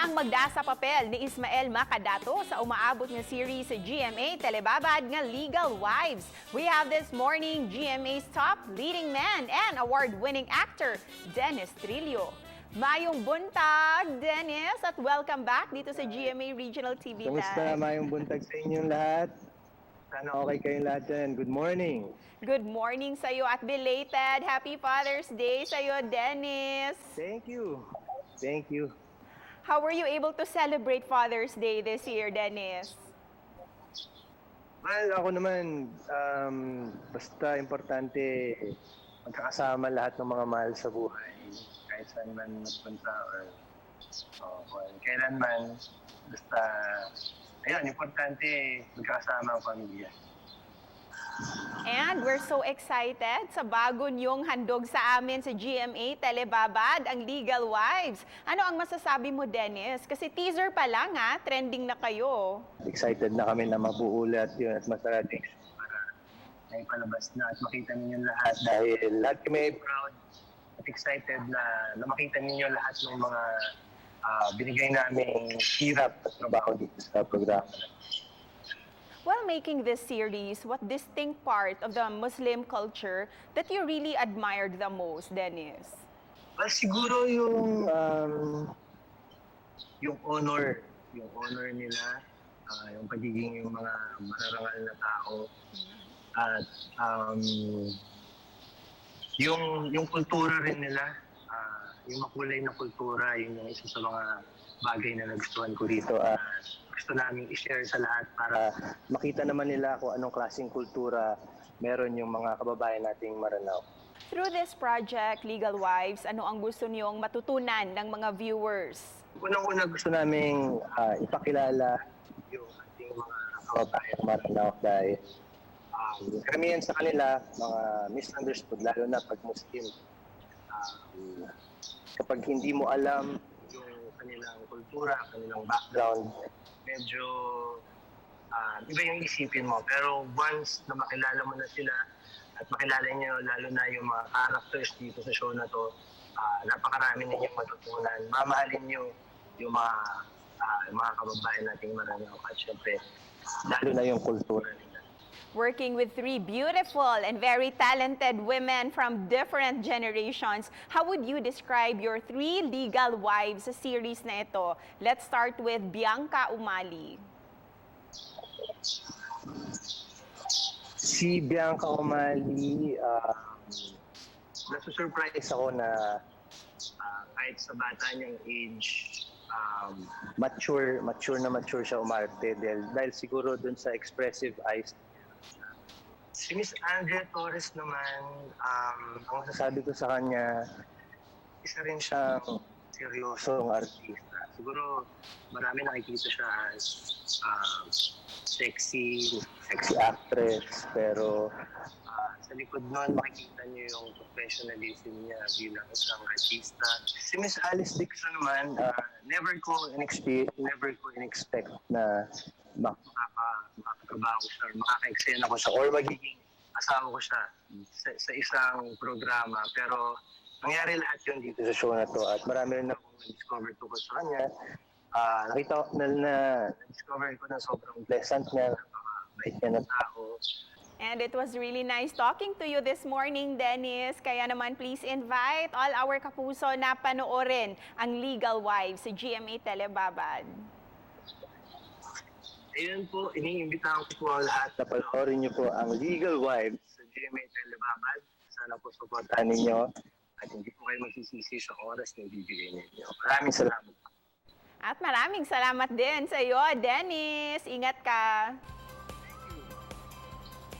ang magda sa papel ni Ismael Macadato sa umaabot nga series sa GMA Telebabad nga Legal Wives. We have this morning GMA's top leading man and award-winning actor, Dennis Trillo. Mayong buntag, Dennis, at welcome back dito sa GMA Regional TV Land. Kumusta? Mayong buntag sa inyong lahat. Sana okay kayong lahat dyan. Good morning. Good morning sa iyo at belated Happy Father's Day sa iyo, Dennis. Thank you. Thank you. How were you able to celebrate Father's Day this year, Dennis? Well, ako naman, basta importante magkakasama lahat ng mga mahal sa buhay. Kahit saan man magpunta or kailan man. Basta, ayun, importante magkakasama ang pamilya. And we're so excited sa bago niyong handog sa amin sa GMA Telebabad, ang Legal Wives. Ano ang masasabi mo, Dennis? Kasi teaser pa lang trending na kayo. Excited na kami na mabuulat yun at masarating para naipalabas na at makita ninyo lahat dahil lahat kami ay proud at excited na makita ninyo lahat ng mga binigay naming hirap at trabaho dito sa programa. While making this series, what distinct part of the Muslim culture that you really admired the most, Dennis? Well, siguro yung honor nila, yung pagiging yung mga mararangal na tao, at yung kultura rin nila, yung makulay na kultura, yun yung isa sa mga bagay na nagustuhan ko dito. Gusto namin i-share sa lahat para makita naman nila kung anong klaseng kultura meron yung mga kababayan nating Maranao. Through this project, Legal Wives, ano ang gusto niyong matutunan ng mga viewers? Unang-una gusto namin ipakilala yung ating mga kababayan Maranao dahil karamihan sa kanila, mga misunderstood, lalo na pag Muslim. Kapag hindi mo alam yung kanilang kultura, kanilang background, medyo iba yung isipin mo. Pero once na makilala mo na sila at makilala nyo lalo na yung mga characters dito sa show na to, napakarami ninyong matutunan. Mamahalin nyo yung mga kababayan nating Maranao at syempre, lalo na yung kultura nila. Working with three beautiful and very talented women from different generations, how would you describe your three legal wives sa series na ito? Let's start with Bianca Umali. Si Bianca Umali, nasusurprise ako na kahit sa bata niyang age, mature siya umarte dahil siguro dun sa expressive eyes. Si Miss Andrea Torres naman, ang masasabi ko sa kanya, isa rin siyang seryosong artista. Siguro marami nakikita siya as sexy actress, pero sa likod nun makikita niyo yung professionalism niya bilang isang artista. Si Miss Alice Dixon naman, never ko in-expect na makakatrabaho ko siya, makaka-eksena ko siya, or magiging asawa ko siya sa isang programa. Pero nangyari lahat yun dito sa show na to at marami rin akong na-discover tungkol sa kanya. Na-discover ko na sobrang pleasant niya, napaka-bait niya na tao. And it was really nice talking to you this morning, Dennis. Kaya naman, please invite all our kapuso na panoorin ang Legal Wives sa GMA Telebabad. Ayun po, iniimbitahan ko po ang lahat na panoorin niyo po ang Legal Wives sa GMA Telebabad. Sana po supportahan ninyo at hindi po kayo magsisisi sa oras na ibibigay ninyo. Maraming salamat. At maraming salamat din sa iyo, Dennis. Ingat ka.